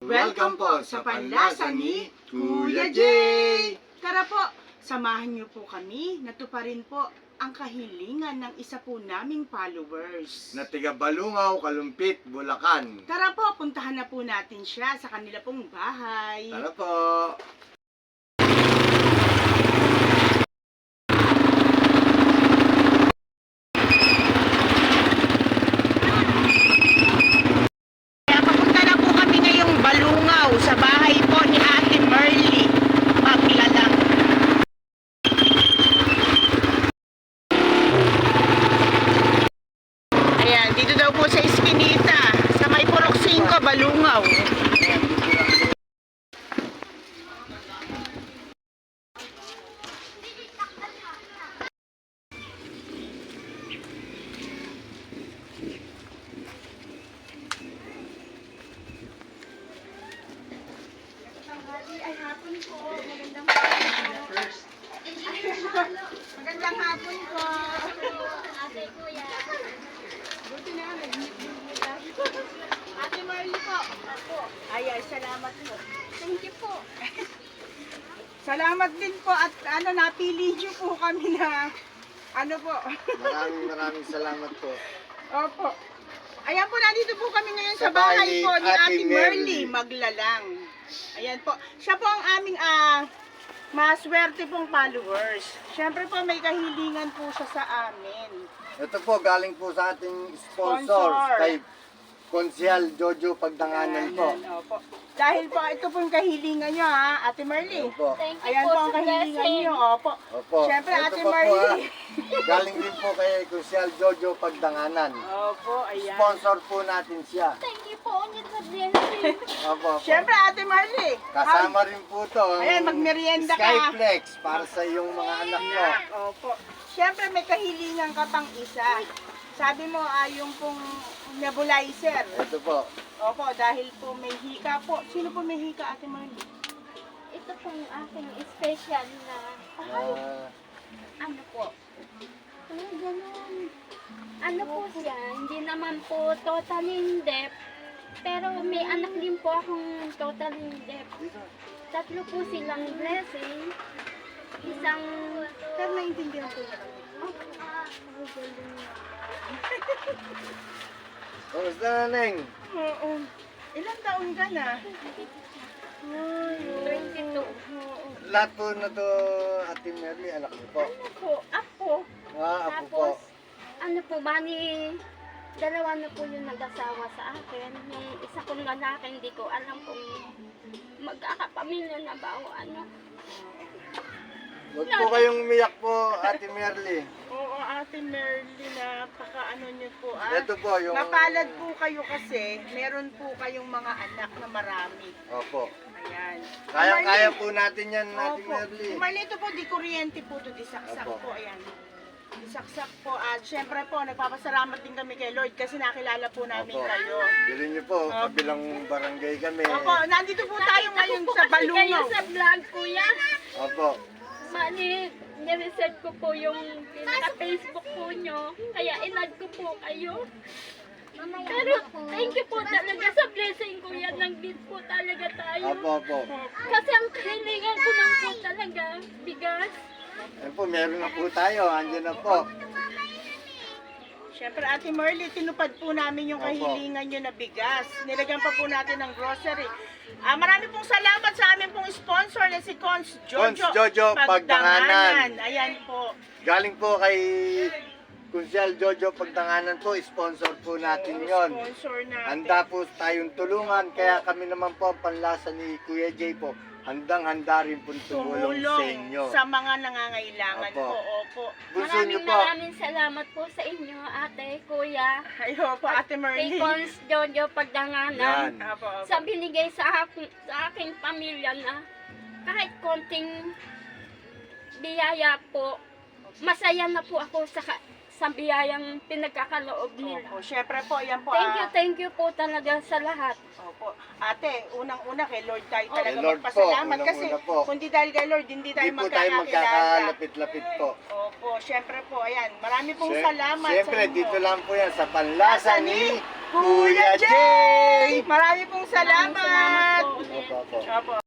Welcome po sa Panlasa ni Kuya Jay! Tara po, samahan niyo po kami na tuparin po ang kahilingan ng isa po naming followers. Na tiga Balungaw, Kalumpit, Bulacan. Tara po, puntahan na po natin siya sa kanila pong bahay. Tara po! Kaya papunta na po kami ngayong Balungaw sa bahay po ni Ate Merly. Maglalang. Ayan, dito daw po sa Eskinita, sa may Purok 5, Balungaw. Ay, hapon po. Magandang hapon. Magandang hapon po. Ate Kuya. Buti na, nag-meet Ate Marley po. Ay, salamat po. Thank you po. Salamat din po at napili niyo po kami na po. Maraming salamat po. Opo. Ayan po, nandito po kami ngayon sa Sa bahay bahay ni po ni Ate Ate Merly Merly. Maglalang. Ayan po. Siya po ang aming maswerte pong followers. Siyempre po may kahilingan po siya sa amin. Ito po, galing po sa ating Sponsor. sponsor, kay Konsyal Jojo Pagdanganan po. Ayan, opo. Dahil po ito po yung kahilingan nyo Ate Merly. Opo. Thank you Ayan po po ang sa kahilingan blessing. nyo. Opo. Opo. Siyempre Ito Ate po po, Merly. galing din po kay Konsyal Jojo Pagdanganan. Opo, ayan. Sponsor po natin siya. Thank you po ulit sa blessing. Opo. Siyempre Ate Merly. Kasama rin po to. ang Ayan, magmerienda ka. Skyflex para sa iyong mga anak mo. Opo. Siyempre may kahilingan ka pang isa. Sabi mo yung pong nebulizer. Ito po. Opo, dahil po may hika po. Sino po may hika, Ate Marley? Ito pong aking special na ano po. Ganun. Ano po siya, hindi naman po totally deaf. Pero may anak din po akong totally deaf. Tatlo po silang blessing. Isang Pero naiintindihan po niya kami. Kamusta na, Neng? Oo. Ilang taon ka na? 22. Oo. Lahat po na to, Ate Merly, anak niyo po. Ano po, apo. Ako po. Tapos, ano po, bali, dalawa na po yung nag-asawa sa akin. Yung isa kong lalaki, hindi ko alam kung magkakapamilya na ba o ano. Huwag po kayong umiyak po, Ate Merly. Oo, Ate Merly, napaka-ano niyo po Ito po yung... Mapalad po kayo kasi meron po kayong mga anak na marami. Opo. Ayan. Kaya po natin yan, Ate Opo. Merly. Marley, ito po, di kuryente po ito, di saksak Opo. po, ayan. Di saksak po. At syempre po, nagpapasalamat din kami kay Lord kasi nakilala po namin Opo. kayo. Bilhin niyo po, kabilang barangay kami. Opo, nandito po tayo ngayon sa Kayo Balungaw. sa vlog, kuya. Opo. Bali, nireset ko po yung pinaka-Facebook po nyo. Kaya inad ko po kayo. Pero thank you po talaga sa blessing, kuya. Nag-meet po talaga tayo. Opo. Kasi ang kahilingan ko lang po talaga, bigas. Ayan po, meron na po tayo. Andiyan na po. Syempre, Ate Merly, tinupad po namin yung Opo. kahilingan nyo na bigas. Nilagyan pa po natin ng grocery. Marami pong salamat sa amin pong sponsor na si Cons Jojo Pagdanganan. Ayan po. Galing po kay Konsyal Jojo Pagdanganan po, sponsor po natin yon. Sponsor natin. Handa po tayong tulungan, kaya kami naman po ang panlasa ni Kuya Jay po. Handang-handa rin po tumulong sa inyo. sa mga nangangailangan Opo. po. Opo. Bunso niyo po. Maraming salamat po sa inyo, ate, kuya. Ayo po, Ate Kay Merly. Cons Jojo Pagdanganan. Yan. Opo, opo. Sa binigay sa aking pamilya na kahit konting biyaya po, masaya na po ako sa biyayang pinagkakaloob nila. Opo, syempre po, yan po. Thank you po talaga sa lahat. Opo. Ate, unang-una kay Lord tayo Opo. talaga Kay Lord magpasalamat po, kasi unang-una po. kung di dahil kay Lord, hindi tayo Hindi po tayo magkakakilala. magkakalapit-lapit po. Opo, syempre po, ayan. Marami pong salamat Siyempre, sa inyo. dito lang po yan sa panlasa ni Kuya Kuya Jay. Marami pong salamat. Opo. Opo.